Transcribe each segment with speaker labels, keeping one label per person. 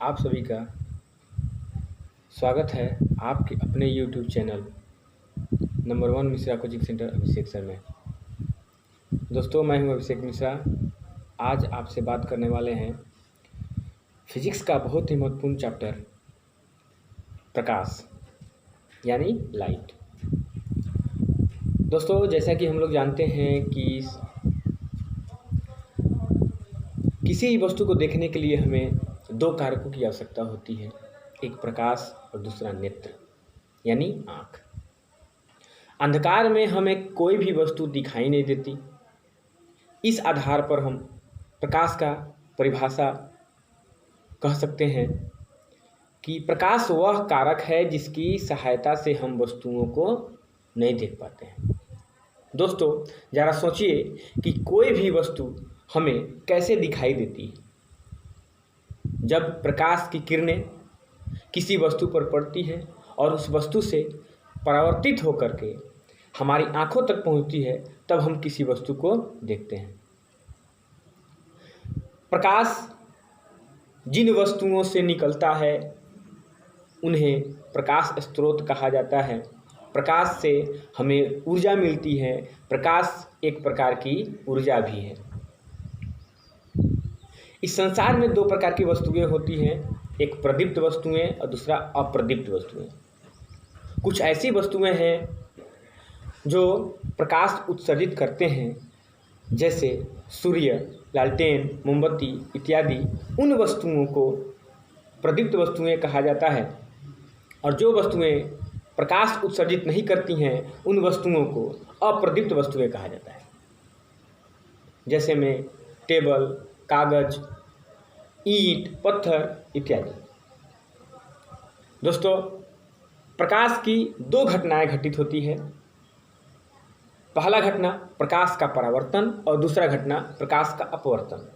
Speaker 1: आप सभी का स्वागत है आपके अपने YouTube channel number 1 Mishra coaching centre Abhishek sir में। दोस्तों, मैं हूं अभिषेक मिश्रा। आज आपसे बात करने वाले हैं फिजिक्स का बहुत ही महत्वपूर्ण चैप्टर प्रकाश यानी लाइट। दोस्तों, जैसा कि हम लोग जानते हैं कि किसी भी वस्तु को देखने के लिए हमें दो कारकों की आवश्यकता होती है, एक प्रकाश और दूसरा नेत्र यानी आँख। अंधकार में हमें कोई भी वस्तु दिखाई नहीं देती। इस आधार पर हम प्रकाश का परिभाषा कह सकते हैं कि प्रकाश वह कारक है जिसकी सहायता से हम वस्तुओं को नहीं देख पाते हैं। दोस्तों, ज़रा सोचिए कि कोई भी वस्तु हमें कैसे दिखाई देती है। जब प्रकाश की किरणें किसी वस्तु पर पड़ती है और उस वस्तु से परावर्तित होकर के हमारी आंखों तक पहुंचती है, तब हम किसी वस्तु को देखते हैं। प्रकाश जिन वस्तुओं से निकलता है उन्हें प्रकाश स्रोत कहा जाता है। प्रकाश से हमें ऊर्जा मिलती है। प्रकाश एक प्रकार की ऊर्जा भी है। इस संसार में दो प्रकार की वस्तुएं होती हैं, एक प्रदीप्त वस्तुएं और दूसरा अप्रदीप्त वस्तुएं। कुछ ऐसी वस्तुएं हैं जो प्रकाश उत्सर्जित करते हैं, जैसे सूर्य, लालटेन, मोमबत्ती इत्यादि। उन वस्तुओं को प्रदीप्त वस्तुएं कहा जाता है। और जो वस्तुएं प्रकाश उत्सर्जित नहीं करती हैं, उन वस्तुओं को अप्रदीप्त वस्तुएं कहा जाता है। जैसे में टेबल, कागज, ईंट, पत्थर इत्यादि। दोस्तों, प्रकाश की दो घटनाएं घटित होती है। पहला घटना प्रकाश का परावर्तन और दूसरा घटना प्रकाश का अपवर्तन।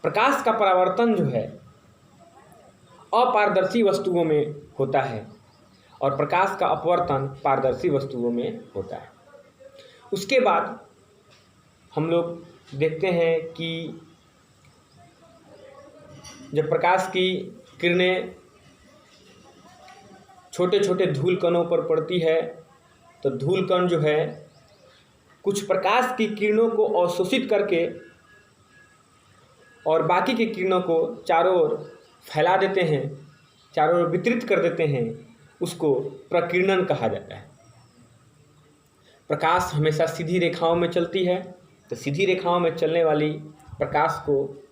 Speaker 1: प्रकाश का परावर्तन जो है अपारदर्शी वस्तुओं में होता है और प्रकाश का अपवर्तन पारदर्शी वस्तुओं में होता है। उसके बाद हम लोग देखते हैं कि जब प्रकाश की किरणें छोटे छोटे धूल कणों पर पड़ती है, तो धूल कण जो है कुछ प्रकाश की किरणों को अवशोषित करके और बाकी की किरणों को चारों ओर फैला देते हैं, चारों ओर वितरित कर देते हैं। उसको प्रकीर्णन कहा जाता है। प्रकाश हमेशा सीधी रेखाओं में चलती है, तो सीधी रेखाओं में चलने वाली प्रकाश को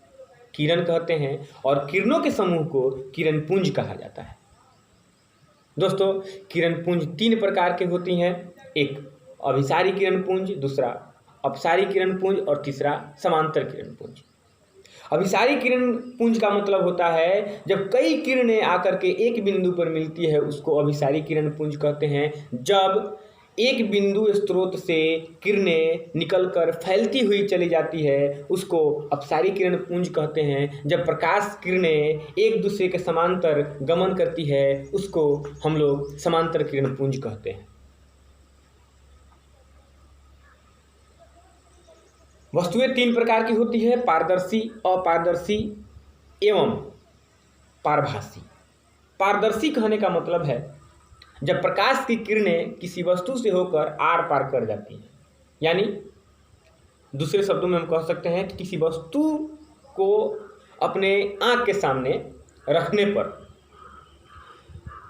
Speaker 1: किरण कहते हैं और किरणों के समूह को किरण पुंज कहा जाता है। दोस्तों, किरण पुंज तीन प्रकार के होती हैं, एक अभिसारी किरण पुंज, दूसरा अपसारी किरण पुंज और तीसरा समांतर किरण पुंज। अभिसारी किरण पुंज का मतलब होता है जब कई किरणें आकर के एक बिंदु पर मिलती है, उसको अभिसारी किरण पुंज कहते हैं। जब एक बिंदु स्रोत से किरणें निकलकर फैलती हुई चली जाती है, उसको अपसारी किरण पुंज कहते हैं। जब प्रकाश किरणें एक दूसरे के समांतर गमन करती है, उसको हम लोग समांतर किरण पुंज कहते हैं। वस्तुएं तीन प्रकार की होती है, पारदर्शी, अपारदर्शी एवं पारभासी। पारदर्शी कहने का मतलब है जब प्रकाश की किरणें किसी वस्तु से होकर आर पार कर जाती हैं, यानी दूसरे शब्दों में हम कह सकते हैं कि किसी वस्तु को अपने आँख के सामने रखने पर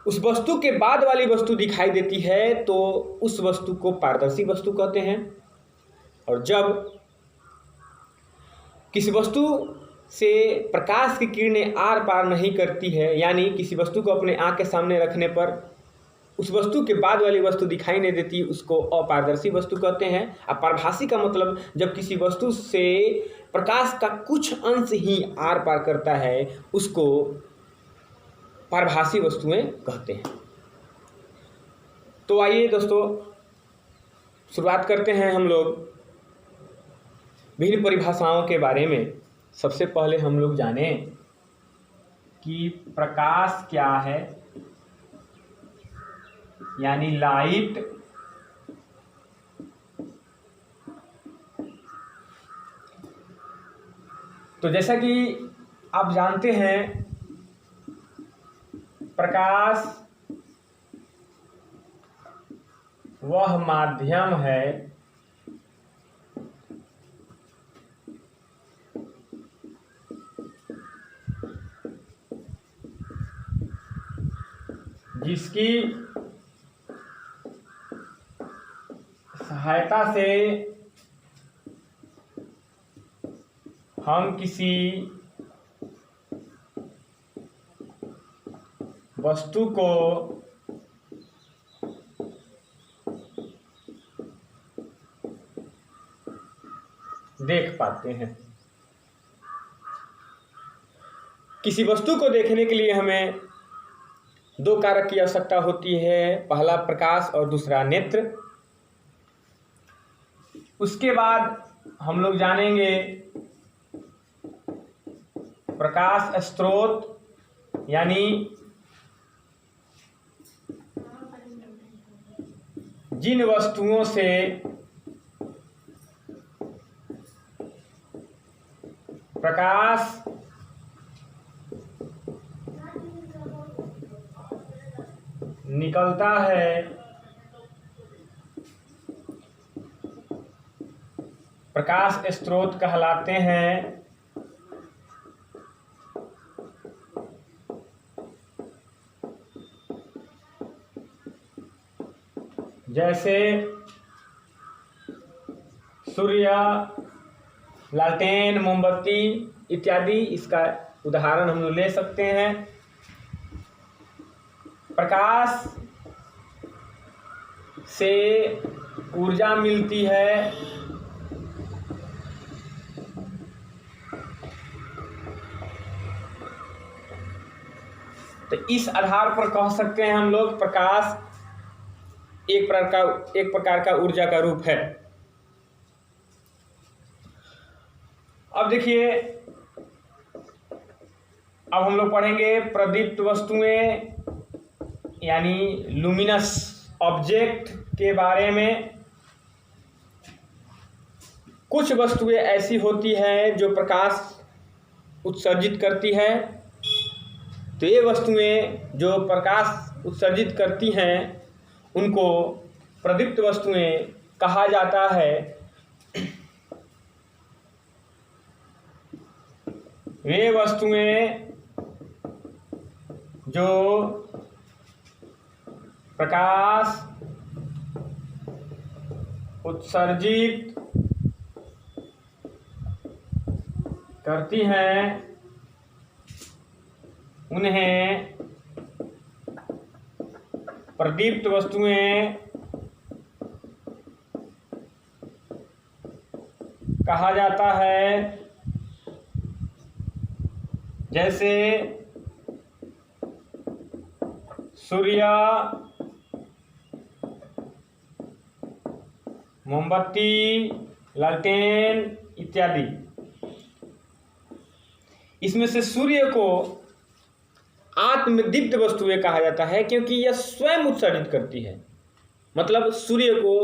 Speaker 1: उस वस्तु के बाद वाली वस्तु दिखाई देती है, तो उस वस्तु को पारदर्शी वस्तु कहते हैं। और जब किसी वस्तु से प्रकाश की किरणें आर पार नहीं करती है, यानी किसी वस्तु को अपने आँख के सामने रखने पर उस वस्तु के बाद वाली वस्तु दिखाई नहीं देती, उसको अपारदर्शी वस्तु कहते हैं। अपारभासी का मतलब जब किसी वस्तु से प्रकाश का कुछ अंश ही आर पार करता है, उसको पारभासी वस्तुएं कहते हैं। तो आइए दोस्तों, शुरुआत करते हैं हम लोग विभिन्न परिभाषाओं के बारे में। सबसे पहले हम लोग जानें कि प्रकाश क्या है, यानी लाइट। तो जैसा कि आप जानते हैं प्रकाश वह माध्यम है जिसकी सहायता से हम किसी वस्तु को देख पाते हैं। किसी वस्तु को देखने के लिए हमें दो कारक की आवश्यकता होती है, पहला प्रकाश और दूसरा नेत्र। उसके बाद हम लोग जानेंगे प्रकाश स्रोत यानी जिन वस्तुओं से प्रकाश निकलता है प्रकाश स्रोत कहलाते हैं। जैसे सूर्य, लालटेन, मोमबत्ती इत्यादि, इसका उदाहरण हम लोग ले सकते हैं। प्रकाश से ऊर्जा मिलती है, तो इस आधार पर कह सकते हैं हम लोग प्रकाश एक प्रकार का ऊर्जा का रूप है। अब देखिए, अब हम लोग पढ़ेंगे प्रदीप्त वस्तुएं यानी लुमिनस ऑब्जेक्ट के बारे में। कुछ वस्तुएं ऐसी होती हैं जो प्रकाश उत्सर्जित करती है, तो ये वस्तुएं जो प्रकाश उत्सर्जित करती हैं उनको प्रदीप्त वस्तुएं कहा जाता है। वे वस्तुएं जो प्रकाश उत्सर्जित करती हैं उन्हें प्रदीप्त वस्तुएं कहा जाता है। जैसे सूर्य, मोमबत्ती, लालटेन इत्यादि। इसमें से सूर्य को आत्मदीप्त वस्तुएं कहा जाता है क्योंकि यह स्वयं उत्सर्जित करती है। मतलब सूर्य को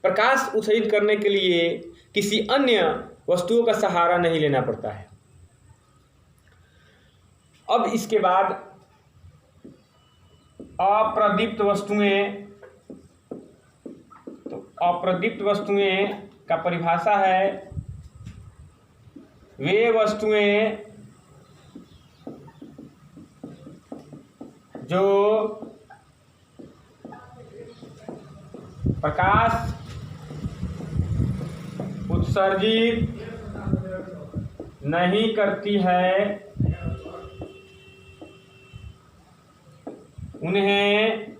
Speaker 1: प्रकाश उत्सर्जित करने के लिए किसी अन्य वस्तुओं का सहारा नहीं लेना पड़ता है। अब इसके बाद अप्रदीप्त वस्तुएं, तो अप्रदीप्त वस्तुएं का परिभाषा है वे वस्तुएं जो प्रकाश उत्सर्जित नहीं करती है उन्हें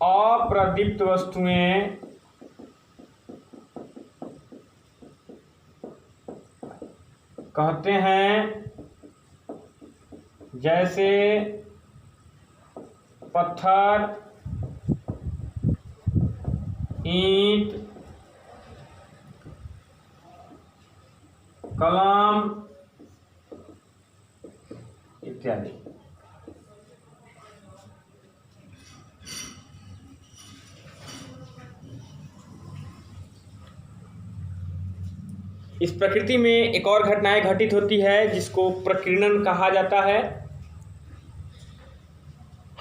Speaker 1: अप्रदीप्त वस्तुएं कहते हैं। जैसे पत्थर, ईंट, कलम इत्यादि। इस प्रकृति में एक और घटनाएं घटित होती है जिसको प्रकीर्णन कहा जाता है।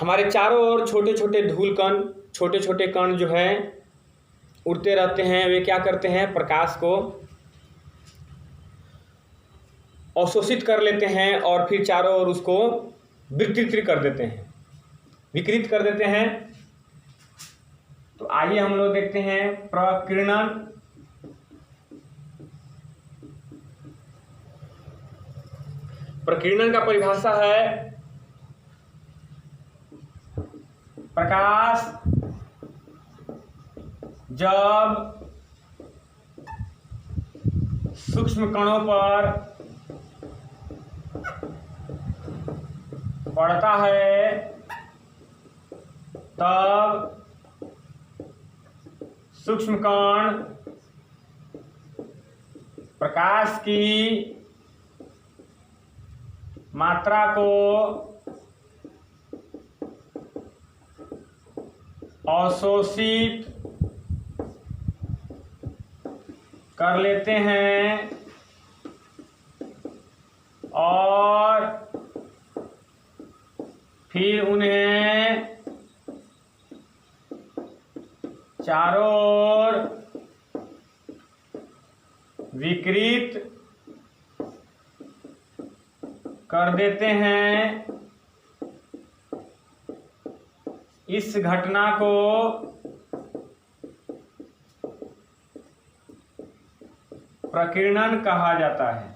Speaker 1: हमारे चारों ओर छोटे छोटे धूल कण, छोटे छोटे कण जो हैं उड़ते रहते हैं। वे क्या करते हैं, प्रकाश को अवशोषित कर लेते हैं और फिर चारों ओर उसको विकृत कर देते हैं, विकृत कर देते हैं। तो आइए हम लोग देखते हैं प्रकीर्णन। प्रकीर्णन का परिभाषा है प्रकाश जब सूक्ष्म कणों पर पड़ता है तब सूक्ष्म कण प्रकाश की मात्रा को अवशोषित कर लेते हैं और फिर उन्हें चारों ओर विकृत कर देते हैं। इस घटना को प्रकीर्णन कहा जाता है।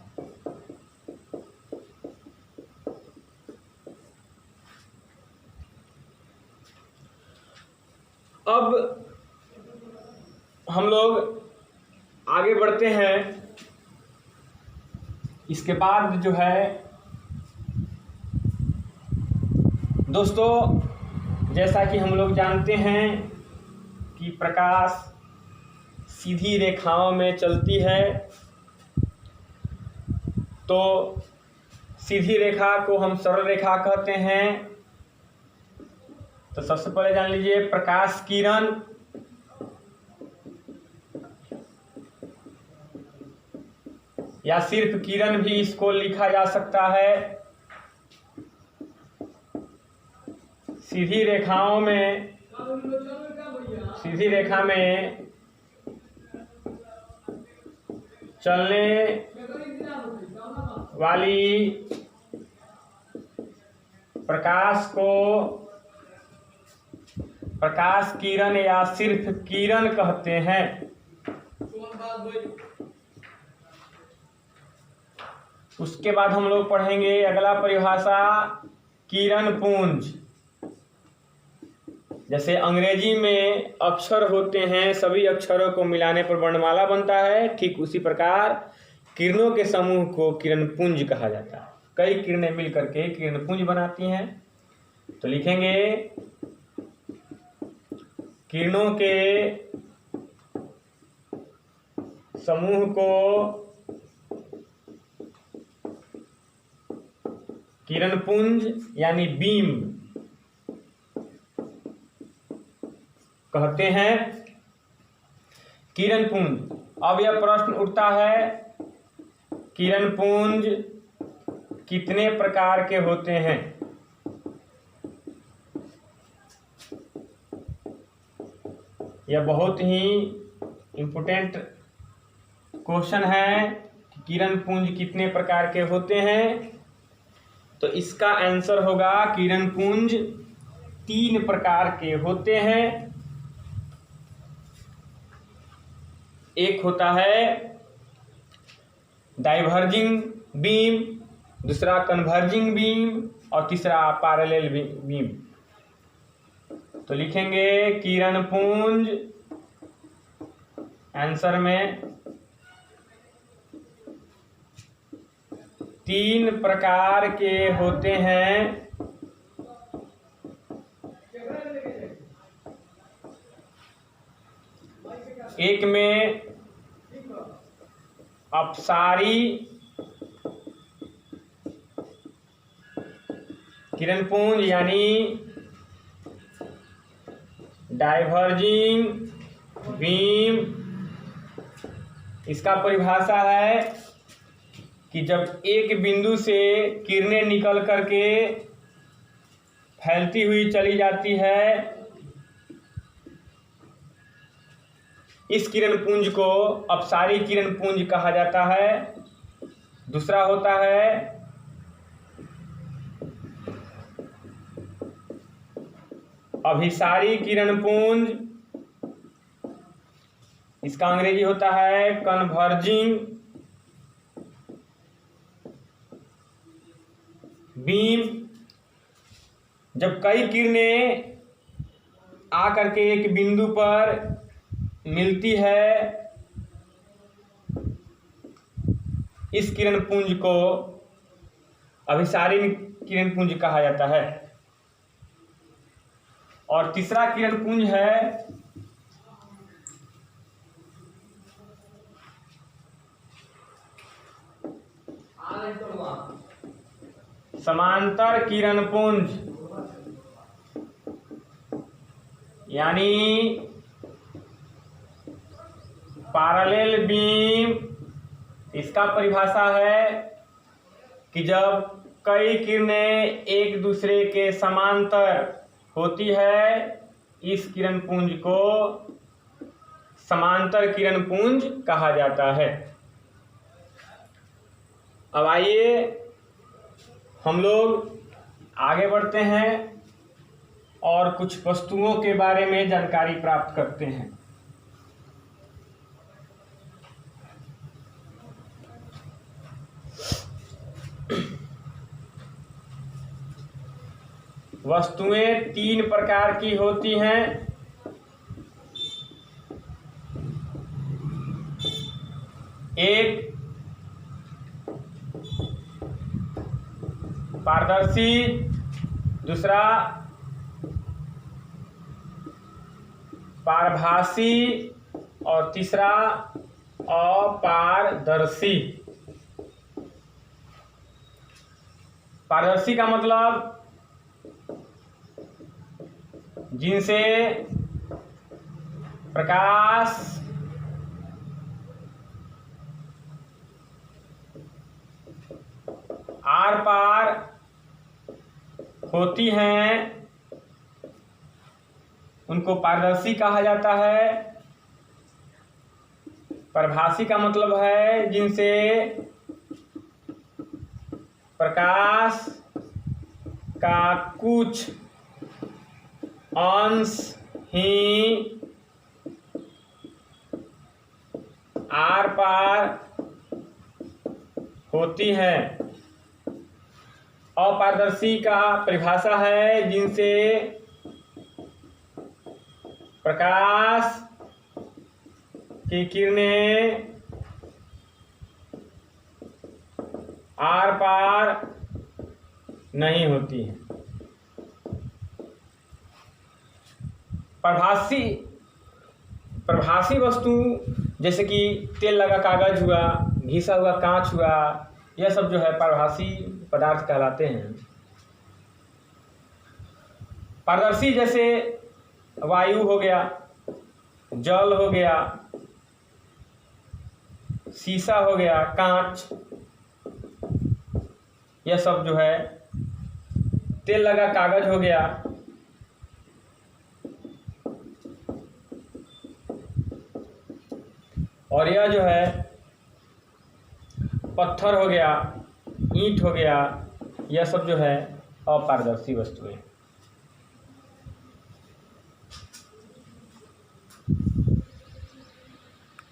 Speaker 1: अब हम लोग आगे बढ़ते हैं। इसके बाद जो है दोस्तों, जैसा कि हम लोग जानते हैं कि प्रकाश सीधी रेखाओं में चलती है, तो सीधी रेखा को हम सरल रेखा कहते हैं। तो सबसे पहले जान लीजिए प्रकाश किरण या सिर्फ किरण भी इसको लिखा जा सकता है। सीधी रेखाओं में, सीधी रेखा में चलने वाली प्रकाश को प्रकाश किरण या सिर्फ किरण कहते हैं। उसके बाद हम लोग पढ़ेंगे अगला परिभाषा किरण पुंज। जैसे अंग्रेजी में अक्षर होते हैं, सभी अक्षरों को मिलाने पर वर्णमाला बनता है, ठीक उसी प्रकार किरणों के समूह को किरण पुंज कहा जाता है। कई किरणें मिलकर के किरण पुंज बनाती हैं। तो लिखेंगे किरणों के समूह को किरण पुंज यानी बीम कहते हैं। किरण पुंज। अब यह प्रश्न उठता है, किरण पुंज कितने प्रकार के होते हैं? यह बहुत ही इम्पोर्टेंट क्वेश्चन है कि किरण पुंज कितने प्रकार के होते हैं। तो इसका आंसर होगा किरण पुंज 3 प्रकार के होते हैं। एक होता है डाइवर्जिंग बीम, दूसरा कन्वर्जिंग बीम और तीसरा पैरेलल बीम। तो लिखेंगे किरण पुंज आंसर में 3 प्रकार के होते हैं। एक में अपसारी किरण पुंज यानी डाइवर्जिंग बीम। इसका परिभाषा है कि जब एक बिंदु से किरणें निकल करके फैलती हुई चली जाती है। इस किरण पुंज को अपसारी किरण पुंज कहा जाता है। दूसरा होता है अभिसारी किरण पुंज, इसका अंग्रेजी होता है कन्वर्जिंग बीम। जब कई किरणें आकर के एक बिंदु पर मिलती है, इस किरण पुंज को अभिसारी किरण पुंज कहा जाता है। और तीसरा किरण पुंज है समांतर किरण पुंज, यानी पैरेलल बीम। इसका परिभाषा है कि जब कई किरणें एक दूसरे के समांतर होती है, इस किरण पुंज को समांतर किरण पुंज कहा जाता है। अब आइए हम लोग आगे बढ़ते हैं और कुछ वस्तुओं के बारे में जानकारी प्राप्त करते हैं। वस्तुएं तीन प्रकार की होती हैं। एक पारदर्शी, दूसरा पारभासी और तीसरा अपारदर्शी। पारदर्शी का मतलब जिनसे प्रकाश आर पार होती हैं, उनको पारदर्शी कहा जाता है। परभासी का मतलब है जिनसे प्रकाश का कुछ अंश ही आर पार होती है। अपारदर्शी का परिभाषा है जिनसे प्रकाश की किरणें आर पार नहीं होती हैं। प्रभासी वस्तु जैसे कि तेल लगा कागज हुआ, घिसा हुआ कांच हुआ, यह सब जो है प्रभासी पदार्थ कहलाते हैं। पारदर्शी जैसे वायु हो गया, जल हो गया, शीशा हो गया, कांच, यह सब जो है। तेल लगा कागज हो गया, और यह जो है पत्थर हो गया, ईंट हो गया, यह सब जो है अपारदर्शी वस्तुएं।